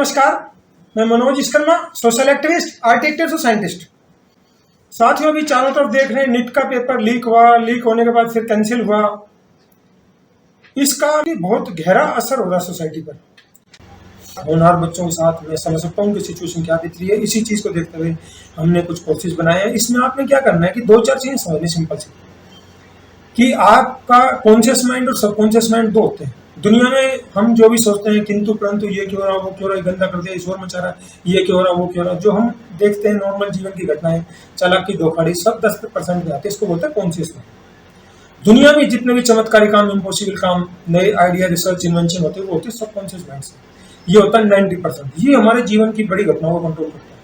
नमस्कार। मैं Manoj Vishwakarma, social activist, architect और साइंटिस्ट। साथियों, अभी चारों तरफ देख रहे हैं नीट का पेपर लीक हुआ, लीक होने के बाद फिर कैंसिल हुआ। इसका भी बहुत गहरा असर हो रहा है सोसाइटी पर। होनहार बच्चों के साथ मैं समझ सकता हूँ कि सिचुएशन क्या दिख रही है। इसी चीज को देखते हुए हमने कुछ कोर्सेज बनाए हैं। इसमें आपने क्या करना है कि दो चार चीजें समझनी सिंपल सी, कि आपका कॉन्शियस माइंड और सबकॉन्शियस माइंड दो होते हैं। दुनिया में हम जो भी सोचते हैं किंतु परंतु, ये क्यों रहा, वो क्यों रहा, गंदा कर दिया, शोर मचा रहा, ये क्यों रहा, वो क्यों रहा, जो हम देखते हैं नॉर्मल जीवन की घटनाएं, चालाकी, धोखाधड़ी, सब 10% में आते हैं। इसको बोलते हैं कॉन्शियस माइंड। दुनिया में जितने भी चमत्कारी काम, इम्पॉसिबल काम, नए आइडिया, रिसर्च, इन्वेंशन होते हैं, वो होते हैं सबकॉन्शियस माइंड से। ये होता है 90%। ये हमारे जीवन की बड़ी घटनाओं को कंट्रोल करता है।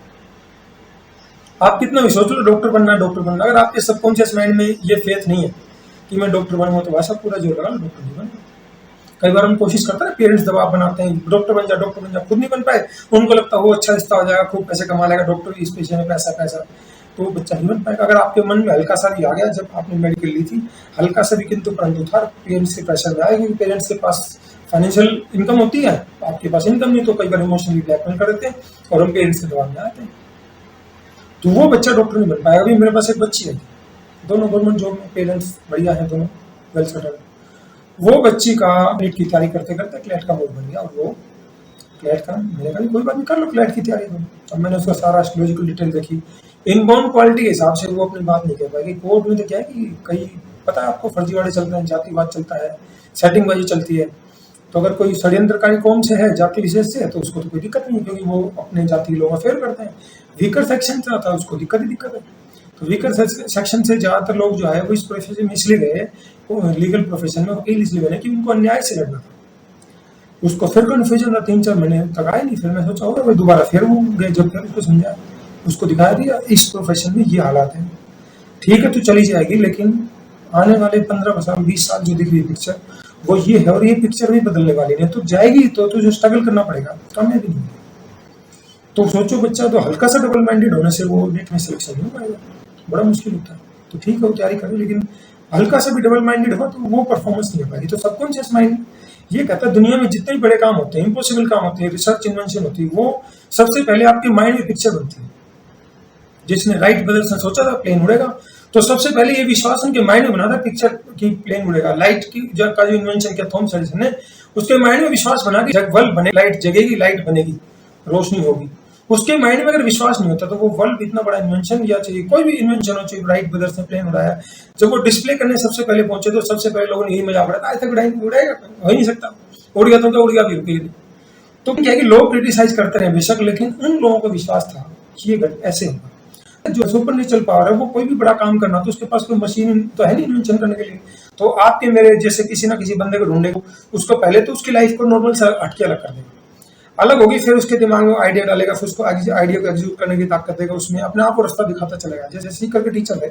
आप कितना भी सोच लो डॉक्टर बनना है, डॉक्टर बनना, अगर आपके सबकॉन्शियस माइंड में ये फेथ नहीं है कि मैं डॉक्टर बनूंगा, तो वैसा पूरा जोर लगा डॉक्टर नहीं बनूंगा। कई बार हम कोशिश करते हैं, पेरेंट्स दबाव बनाते हैं, डॉक्टर बन जा, डॉक्टर बन जा, खुद नहीं बन पाए, उनको लगता है वो अच्छा रिश्ता हो जाएगा, खूब पैसे कमा लेगा, डॉक्टर इस पेशे में पैसा पैसा, तो वो बच्चा नहीं बन पाएगा। अगर आपके मन में हल्का सा भी आ गया, जब आपने मेडिकल ली थी, हल्का सा भी किंतु परंतु था, पेरेंट्स के प्रेशर में आया, क्योंकि पेरेंट्स के पास फाइनेंशियल इनकम होती है, आपके पास इनकम नहीं, तो कई बार इमोशनली ब्लैकमेल कर देते हैं और हम पेरेंट्स के दबाव में आते हैं, तो वो बच्चा डॉक्टर नहीं बन पाएगा। अभी मेरे पास एक बच्ची है, दोनों गवर्नमेंट जॉब में, पेरेंट्स बढ़िया है, दोनों वेल सेटल्ड। वो बच्ची का नीट की तैयारी करते करते क्लैट का मूड बन गया, और वो क्लैट का, मैंने कहा कोई बात नहीं, कर लो क्लैट की तैयारी तुम। अब मैंने उसका सारा एस्ट्रोलॉजिकल डिटेल देखी, इनबाउंड क्वालिटी के हिसाब से वो अपनी बात नहीं कह पाएगी। कोर्ट में तो क्या है कि कई, पता है आपको, फर्जीवाड़े चलते हैं, जातिवाद चलता है, सेटिंगबाजी चलती है। तो अगर कोई षड्यंत्रकारी कौम से है, जाति विशेष से है, तो उसको तो कोई दिक्कत नहीं है, क्योंकि वो अपने जाति के लोगों का फेयर करते हैं। वीकर सेक्शन से आता है, उसको दिक्कत ही दिक्कत है। तो वीकर सेक्शन से ज़्यादातर लोग जो है वो इस प्रोफेशन में इसलिए गए, लीगल प्रोफेशन में वकील इसलिए बने कि उनको अन्याय से लड़ना था। उसको फिर कन्फ्यूजन रहा, 3-4 महीने तक आए नहीं। फिर मैं सोचा होगा भाई दोबारा फिर वो गए, जब फिर उसको समझाया, उसको दिखाया दिया इस प्रोफेशन में ये हालात है, ठीक है तो चली जाएगी, लेकिन आने वाले 15 साल 20 साल जो दिख रही है पिक्चर, वो ये है, और ये पिक्चर भी बदलने वाली नहीं। तो जाएगी तो तुझे स्ट्रगल करना पड़ेगा, कामयाबी नहीं। तो सोचो, बच्चा तो हल्का सा डबल माइंडेड होने से वो नीट में सिलेक्शन नहीं हो पाएगा, बड़ा मुश्किल होता है। तो ठीक है वो तैयारी करे, लेकिन हल्का सा भी डबल माइंडेड हो तो वो परफॉर्मेंस नहीं हो पाएगी। तो सबकॉन्शियस माइंड ये कहता है दुनिया में जितने भी बड़े काम होते हैं, इम्पॉसिबल काम होते हैं, रिसर्च इन्वेंशन होती है, वो सबसे पहले आपके माइंड में पिक्चर बनती है। जिसने राइट ब्रदर्स ने सोचा था प्लेन उड़ेगा, तो सबसे पहले ये विश्वास उनके माइंड में बना था पिक्चर की प्लेन उड़ेगा। लाइट की का जो इन्वेंशन किया थॉमस एडिसन ने, उसके माइंड में विश्वास बना कि जब बल्ब बने, लाइट जगेगी, लाइट बनेगी, रोशनी होगी। उसके माइंड में अगर विश्वास नहीं होता तो वो बल्ब इतना बड़ा इन्वेंशन, या चाहिए कोई भी इन्वेंशन हो, चाहिए राइट ब्रदर्स ने प्लेन उड़ाया, जब वो डिस्प्ले करने सबसे पहले पहुंचे तो सबसे पहले लोगों ने यही मजाक उड़ाया, आज तक उड़ाएगा, हो ही नहीं सकता, उड़ गया तो क्या, उड़ गया भी रुकेगी। तो क्या है कि लोग क्रिटिसाइज करते रहे बेशक, लेकिन उन लोगों को विश्वास था कि ये ऐसे होगा। जो सुपर नेचुरल पावर है, वो कोई भी बड़ा काम करना, तो उसके पास कोई मशीन तो है नहीं इन्वेंशन करने के लिए। तो आपके मेरे जैसे किसी ना किसी बंदे को ढूंढे, उसको पहले तो उसकी लाइफ को नॉर्मल से हटके अलग कर देगा, अलग होगी, फिर उसके दिमाग में आइडिया डालेगा, फिर उसको आइडिया को एग्जीक्यूट करने की ताकत देगा, उसमें अपने आप को रास्ता दिखाता चलेगा। जैसे सीकर के टीचर है,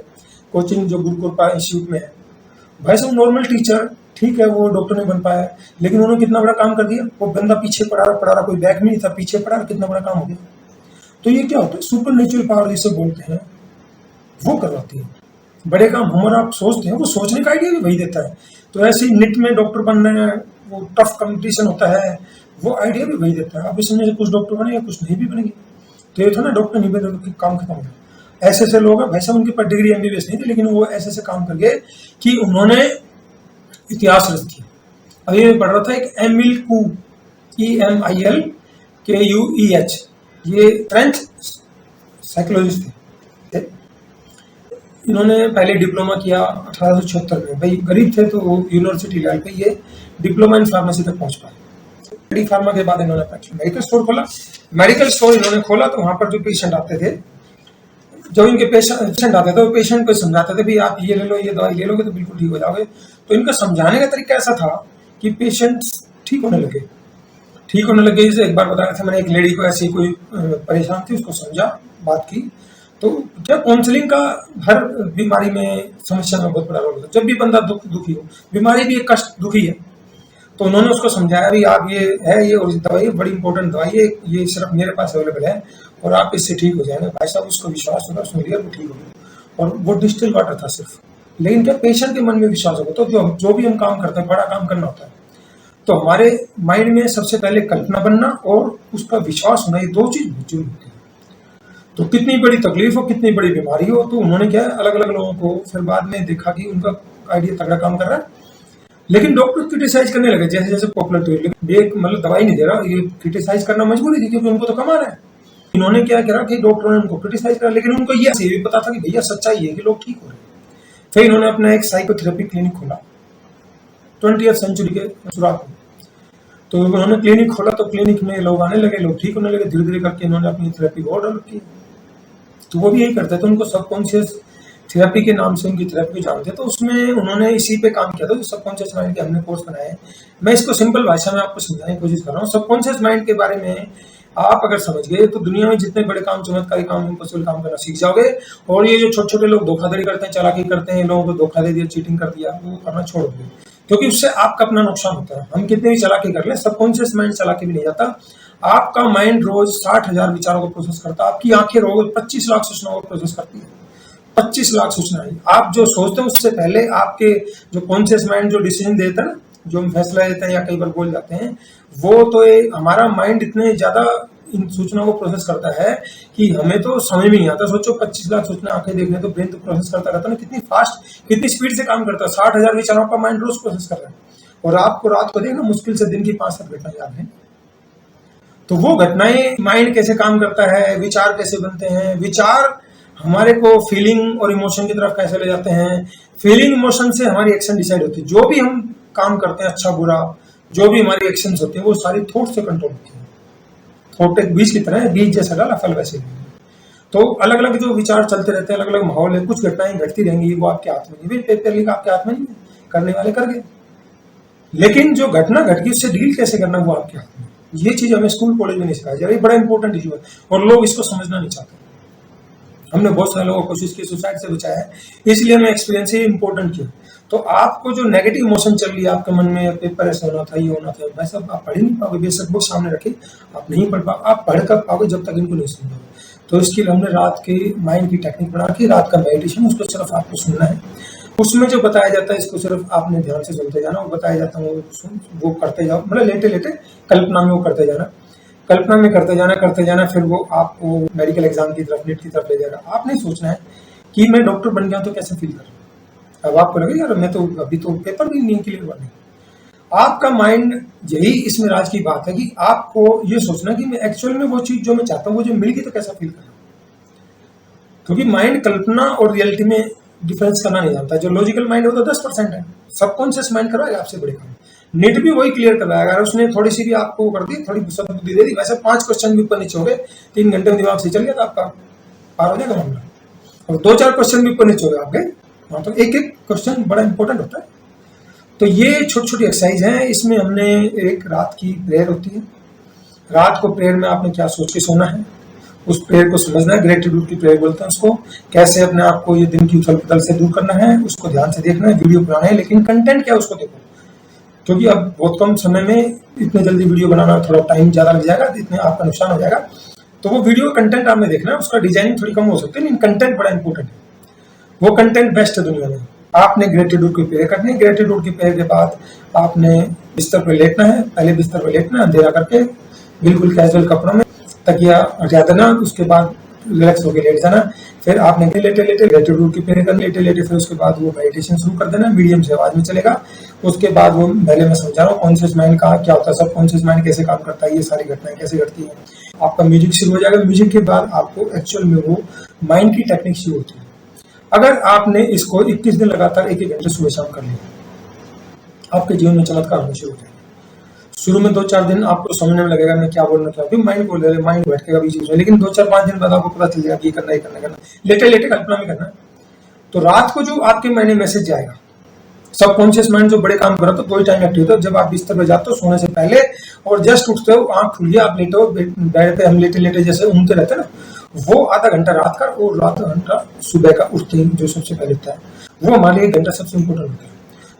कोचिंग जो गुरु कृपा इंस्टीट्यूट में है, भाई सब नॉर्मल टीचर, ठीक है वो डॉक्टर नहीं बन पाया, लेकिन उन्होंने कितना बड़ा काम कर दिया। वो बंदा पीछे पड़ा रहा, कोई बैक में नहीं था, पीछे पड़ा, कितना बड़ा काम हो गया। तो ये क्या होता है, सुपर नेचुरल पावर जिसे बोलते हैं, वो करवाती है बड़े काम। हमारा आप सोचते हैं, वो सोचने का आइडिया भी वही देता है। तो ऐसे ही निट में डॉक्टर बनना है, वो टफ कंपटीशन होता है, वो आइडिया भी वही देता है। अब इसमें से कुछ डॉक्टर बनेंगे, कुछ नहीं भी बनेंगे, तो ये था ना डॉक्टर नहीं बने तो काम खत्म हो गया। ऐसे ऐसे लोग हैं भाई साहब, उनके पास डिग्री एमबीबीएस नहीं थी, लेकिन वो ऐसे ऐसे काम कर गए कि उन्होंने इतिहास रच दिया। अभी मैं पढ़ रहा था, एक एमिल कू, EMILKUEH, ये फ्रेंच साइकोलॉजिस्ट थे। इन्होंने पहले डिप्लोमा किया 1876 में, भाई गरीब थे तो यूनिवर्सिटी लेवल पे ये डिप्लोमा इन फार्मेसी तक पहुंच पाए। डी फार्मा के बाद इन्होंने मेडिकल स्टोर खोला। मेडिकल स्टोर इन्होंने खोला तो वहां पर जो पेशेंट आते थे, जब इनके पेशेंट आते थे, वो पेशेंट को समझाते थे भाई आप ये ले लो, ये दवाई ले लोगे तो बिल्कुल ठीक हो जाओगे। तो इनका समझाने का तरीका ऐसा था कि पेशेंट ठीक होने लगे। जैसे एक बार बताया था मैंने, एक लेडी को ऐसी कोई परेशान थी, उसको समझा, बात की, तो क्या काउंसलिंग का हर बीमारी में, समस्या में बहुत बड़ा रोल होता है। जब भी बंदा दुखी हो, बीमारी भी एक कष्ट, दुखी है, तो उन्होंने उसको समझाया भी आप ये है, ये और दवाई बड़ी इंपॉर्टेंट दवाई है, ये सिर्फ मेरे पास अवेलेबल है और आप इससे ठीक हो जाएंगे। भाई साहब उसको विश्वास होगा, सुन लिया, वो ठीक हो गया। और वो डिस्टिल वाटर था सिर्फ, लेकिन क्या पेशेंट के मन में विश्वास होगा। तो जो भी हम काम करते हैं, बड़ा काम करना होता है, तो हमारे माइंड में सबसे पहले कल्पना बनना और उसका विश्वास होना, ये दो चीज बहुत जरूरी होती है। तो कितनी बड़ी तकलीफ हो, कितनी बड़ी बीमारी हो, तो उन्होंने क्या अलग अलग लोगों को फिर बाद में देखा कि उनका आइडिया तगड़ा काम कर रहा है, लेकिन डॉक्टर क्रिटिसाइज करने लगे जैसे जैसे पॉपुलर हुए। लेकिन ये मतलब दवाई नहीं दे रहा, ये क्रिटिसाइज करना मजबूरी थी क्योंकि उनको तो कमा रहा है। इन्होंने क्या करा कि डॉक्टरों ने उनको क्रिटिसाइज करा, लेकिन उनको ये भी पता था कि भैया सच्चाई है कि लोग ठीक हो रहे हैं। फिर इन्होंने अपना एक साइकोथेरेपी क्लिनिक खोला 20वीं सेंचुरी के शुरुआत में। तो उन्होंने क्लिनिक खोला तो क्लिनिक में लोग आने लगे, लोग ठीक होने लगे, धीरे धीरे करके इन्होंने अपनी थेरेपी को ऑर्डर की। तो वो भी यही करते थे, उनको सबकॉन्शियस थेरेपी के नाम से उनकी थेरेपी जानते, तो उसमें उन्होंने इसी पे काम किया था। जो सबकॉन्शियस माइंड के हमने कोर्स बनाए हैं, मैं इसको सिंपल भाषा में आपको समझाने की कोशिश कर रहा हूँ। सबकॉन्शियस माइंड के बारे में आप अगर समझ गए तो दुनिया में जितने बड़े काम, चमत्कारी काम, इम्पॉसिबल काम करना सीख जाओगे। और ये जो छोटे छोटे लोग धोखाधड़ी करते हैं, चालाकी करते हैं, लोगों को धोखा दे दिया, चीटिंग कर दिया, वो करना छोड़ दोगे, क्योंकि उससे आपका अपना नुकसान होता है। हम कितनी भी चालाकी कर ले, सबकॉन्शियस माइंड चालाकी भी नहीं जाता। आपका माइंड रोज 60,000 विचारों को प्रोसेस करता है। आपकी आंखें रोज 25 लाख सूचनाओं को प्रोसेस करती है। 25 लाख सूचनाएं आप जो सोचते हैं उससे पहले आपके जो कॉन्शियस माइंड जो डिसीजन देता है ना, जो हम फैसला लेते हैं या कई बार बोल जाते हैं, वो तो हमारा माइंड इतने ज्यादा इन सूचनाओं को प्रोसेस करता है कि हमें तो समझ में नहीं आता। सोचो 25 लाख सूचना आंखें देखने, तो ब्रेन तो प्रोसेस करता रहता है ना, कितनी फास्ट, कितनी स्पीड से काम करता है। 60,000 विचारों का माइंड रोज प्रोसेस कर रहा है। और आपको रात को देखना मुश्किल से दिन की 5-7 घटना याद है। तो वो घटनाएं, माइंड कैसे काम करता है, विचार कैसे बनते हैं, विचार हमारे को फीलिंग और इमोशन की तरफ कैसे ले जाते हैं, फीलिंग इमोशन से हमारी एक्शन डिसाइड होती है। जो भी हम काम करते हैं, अच्छा बुरा, जो भी हमारी एक्शंस होती है, वो सारी थॉट से कंट्रोल होती है। थॉट एक बीज की तरह है, बीज जैसा डाला फल वैसे नहीं। तो अलग अलग जो विचार चलते रहते हैं, अलग अलग माहौल है, कुछ घटनाएं घटती रहेंगी, वो आपके हाथ में नहीं, पेपर लिखा आपके हाथ में नहीं है, करने वाले कर गए। लेकिन जो घटना घट गई उससे डील कैसे करना, वो आपके हाथ में। ये चीज हमें स्कूल कॉलेज में नहीं सिखाई जा रही, बड़ा इंपॉर्टेंट इशू है और लोग इसको समझना नहीं चाहते। हमने बहुत सारे लोगों को कोशिश की, सुसाइड से बचाया है, इसलिए हमें एक्सपीरियंस ही इंपॉर्टेंट किया। तो आपको जो नेगेटिव इमोशन चल रही है आपके मन में, पेपर ऐसा होना था, ये होना था, वैसा आप पढ़ ही नहीं पाओगे। बेशक बुक सामने रखे, आप नहीं पढ़ पाओगे। आप पढ़ कर पाओगे जब तक इनको नहीं समझोगे। तो इसके लिए हमने रात के माइंड की टेक्निक बना के, रात का मेडिटेशन, उसको सिर्फ आपको सुनना है। उसमें जो बताया जाता है इसको सिर्फ आपने ध्यान से सुनते जाना, वो बताया जाता है वो करते जाओ, मतलब लेटे लेटे कल्पना में वो करते जाना, कल्पना में करते जाना, फिर वो आपको मेडिकल एग्जाम की तरफ, नीट की तरफ ले जाएगा। आपने सोचना है कि मैं डॉक्टर बन गया तो कैसे फील कर रहा हूँ। अब आपको लगे यार मैं तो अभी तो पेपर भी नहीं क्लियर हुआ नहीं। आपका माइंड, यही इसमें राज की बात है कि आपको ये सोचना कि मैं एक्चुअल में वो चीज जो मैं चाहता हूँ वो जो मिल गई तो कैसा फील कर रहा हूँ। क्योंकि माइंड कल्पना और रियलिटी में डिफरेंस करना नहीं जानता। जो लॉजिकल माइंड होता है 10% है, सबकॉन्शियस माइंड करवाएगा आपसे बड़े काम। नीट भी वही क्लियर करवाएगा। अगर उसने थोड़ी सी भी आपको कर दी, थोड़ी बुद्धि दे दी, वैसे 5 क्वेश्चन भी ऊपर नीचे हो गए, 3 घंटे में दिमाग से चल गया तो आपका पार हो जाएगा मामला। और 2-4 क्वेश्चन भी ऊपर नीचे हो गए आपके, हाँ, तो एक एक क्वेश्चन बड़ा इंपॉर्टेंट होता है। तो ये छोटी छोटी एक्सरसाइज हैं। इसमें हमने एक रात की प्रेयर होती है। रात को प्रेयर में आपने क्या सोच के सोना है, उस प्रेयर को समझना है। ग्रेटिट्यूड की प्रेयर बोलते हैं उसको। कैसे अपने आप को ये दिन की उथल पुथल से दूर करना है, उसको ध्यान से देखना है। वीडियो बनाना है, लेकिन कंटेंट क्या है उसको देखो, क्योंकि अब बहुत कम समय में इतने जल्दी वीडियो बनाना, थोड़ा टाइम ज्यादा लग जाएगा, इतने आपका नुकसान हो जाएगा। तो वो वीडियो कंटेंट आपने देखना है, उसका डिजाइनिंग थोड़ी कम हो सकती है, लेकिन कंटेंट बड़ा इंपॉर्टेंट है। वो कंटेंट बेस्ट है दुनिया में। आपने ग्रेटिट्यूड की प्रेयर करनी है। ग्रेटिट्यूड की प्रेयर के बाद आपने बिस्तर पर लेटना है। पहले बिस्तर पर लेटना, अंधेरा करके, बिल्कुल कैजुअल कपड़ों में, तकिया हटा देना। उसके बाद रिलैक्स होकर लेट जाना। फिर आपने लेटे लेटे ग्रेटिट्यूड की प्रेयर करनी, लेटे लेटे। फिर उसके बाद वो मेडिटेशन शुरू कर देना, मीडियम से आवाज में चलेगा। उसके बाद वो पहले मैं समझा रहा हूँ कॉन्शियस माइंड का क्या होता है, सब कॉन्शियस माइंड कैसे काम करता है, ये सारी घटनाएं कैसे घटती है। आपका म्यूजिक शुरू हो जाएगा। म्यूजिक के बाद आपको एक्चुअल में वो माइंड की टेक्निक शुरू होती है। अगर आपने इसको 21 दिन लगातार 1-1 घंटे सुबह शाम कर लिया, आपके जीवन में चमत्कार होना शुरू हो जाएगा। शुरू में 2-4 दिन आपको समझने में लगेगा मैं क्या बोलना चाहता हूँ, माइंड बोल रहे, माइंड बैठेगा बीच में, लेकिन 2-4-5 दिन बाद आपको पता चल जाएगा कि करना। लेटे लेटे कल्पना में करना। तो रात को जो आपके माइंड में मैसेज जाएगा, सबकॉन्शियस माइंड जो बड़े काम कर रहा, तो कोई टाइम एक्टिव होता है जब आप बिस्तर पर जाते हो सोने से पहले, और जस्ट उठते हो, आंख खुली, आप लेटे हो बेड पे, हम लेटे लेटे जैसे ऊँगते रहते हैं ना, वो आधा घंटा रात का और आधा घंटा सुबह का उठते ही जो सबसे पहले होता है, वो हमारे लिए 1 घंटा सबसे इम्पोर्टेंट होता है।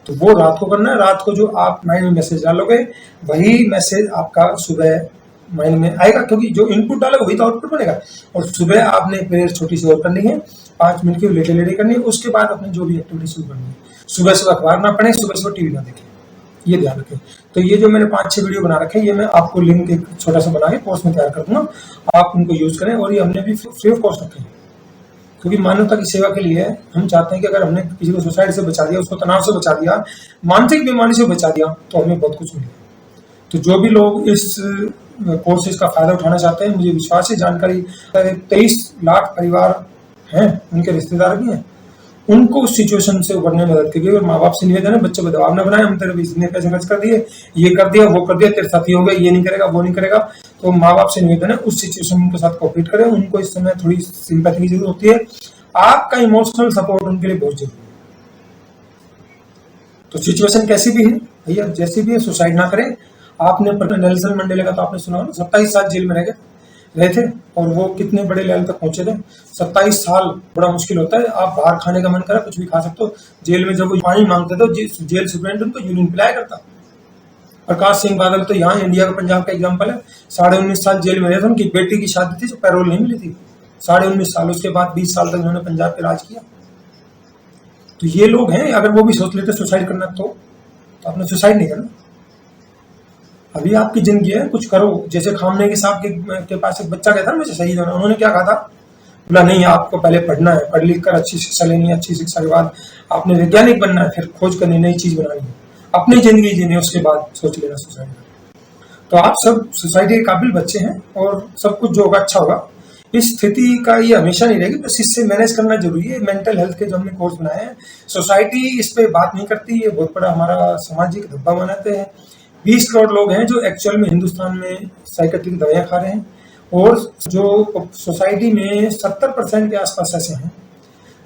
तो वो रात को करना है। रात को जो आप माइंड में मैसेज डालोगे, वही मैसेज आपका सुबह माइंड में आएगा, क्योंकि जो इनपुट डालोगे वही तो आउटपुट बनेगा। और सुबह आपने प्रेयर छोटी सी और करनी है, 5 मिनट की लेटे लेटे करनी है। उसके बाद अपनी जो भी एक्टिविटी शुरू करनी है। सुबह सुबह अखबार ना पढ़े, सुबह सुबह टीवी ना देखें, ये ध्यान रखें। तो ये जो मैंने 5-6 वीडियो बना रखे हैं, ये मैं आपको लिंक एक छोटा सा बना के कोर्स में तैयार कर दूंगा, आप उनको यूज करें। और ये हमने भी फ्री ऑफ कॉस्ट रखे हैं, क्योंकि मानवता की सेवा के लिए हम चाहते हैं कि अगर हमने किसी को सुसाइड से बचा दिया, उसको तनाव से बचा दिया, मानसिक बीमारी से बचा दिया, तो हमें बहुत कुछ मिले। तो जो भी लोग इस कोर्सेज का फायदा उठाना चाहते हैं, मुझे विश्वास है, जानकारी 23 लाख परिवार हैं, उनके रिश्तेदार भी हैं, उनको उस सिचुएशन से उभरने में मदद करिए। और माँ बाप से निवेदन है, बच्चों को दबाव न बनाए, हम तेरे इतने पैसे खर्च कर दिए, ये कर दिया, वो कर दिया, तेरे साथ ये हो गया, ये नहीं करेगा, वो नहीं करेगा। तो माँ बाप से निवेदन है, उस सिचुएशन के साथ कोऑपरेट करें। उनको इस समय थोड़ी सिंपैथी की जरूरत होती है, आपका इमोशनल सपोर्ट उनके लिए बहुत जरूरी है। तो सिचुएशन कैसी भी है भैया, जैसी भी है, सुसाइड ना करें। आपने नेल्सन मंडेला का तो आपने सुना होगा, 27 साल जेल में रहे थे, और वो कितने बड़े लेवल तक पहुंचे थे। 27 साल बड़ा मुश्किल होता है। आप बाहर खाने का मन करा, कुछ भी खा सकते हो। जेल में जब वो पानी मांगते थे, जेल सुप्रीटेंडेंट उनको यूरिन पिलाया करता। प्रकाश सिंह बादल तो यहाँ इंडिया का पंजाब का एग्जाम्पल है। 19.5 साल जेल में रहे थे, उनकी बेटी की शादी थी, जो पैरोल नहीं मिली थी। 19.5 साल, उसके बाद 20 साल तक उन्होंने पंजाब पे राज किया। तो ये लोग हैं, अगर वो भी सोच लेते सुसाइड करना, तो आपने सुसाइड नहीं करना। अभी आपकी जिंदगी है, कुछ करो। जैसे खामने के साहब के पास एक बच्चा कहता ना मुझे शहीद होना, उन्होंने क्या कहा था, बोला नहीं, आपको पहले पढ़ना है, पढ़ लिख कर अच्छी शिक्षा लेनी है, अच्छी शिक्षा के बाद आपने वैज्ञानिक बनना है, फिर खोज करनी, नई चीज बनानी है, अपनी जिंदगी जीनी, उसके बाद सोच लेना सुसाइड। तो आप सब सोसाइटी के काबिल बच्चे हैं, और सब कुछ जो होगा अच्छा होगा। इस स्थिति का ये हमेशा नहीं रहेगी, बस इससे मैनेज करना जरूरी है। मेंटल हेल्थ के जो हमने कोर्स बनाए हैं, सोसाइटी इस पे बात नहीं करती, ये बहुत बड़ा हमारा सामाजिक धब्बा बनाते हैं। 20 करोड़ लोग हैं जो एक्चुअल में हिंदुस्तान में साइकेट्रिक दवाइयाँ खा रहे हैं, और जो सोसाइटी में 70% के आसपास ऐसे हैं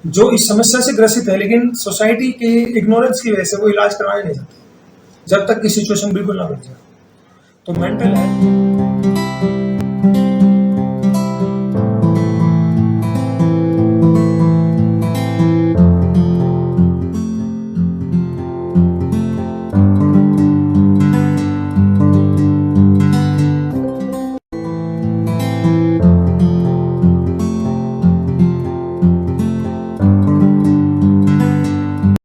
जो इस समस्या से ग्रसित है, लेकिन सोसाइटी के इग्नोरेंस की वजह से वो इलाज करवाने नहीं जाते, जब तक कि सिचुएशन बिल्कुल ना बढ़ जाए। तो मेंटल हेल्थ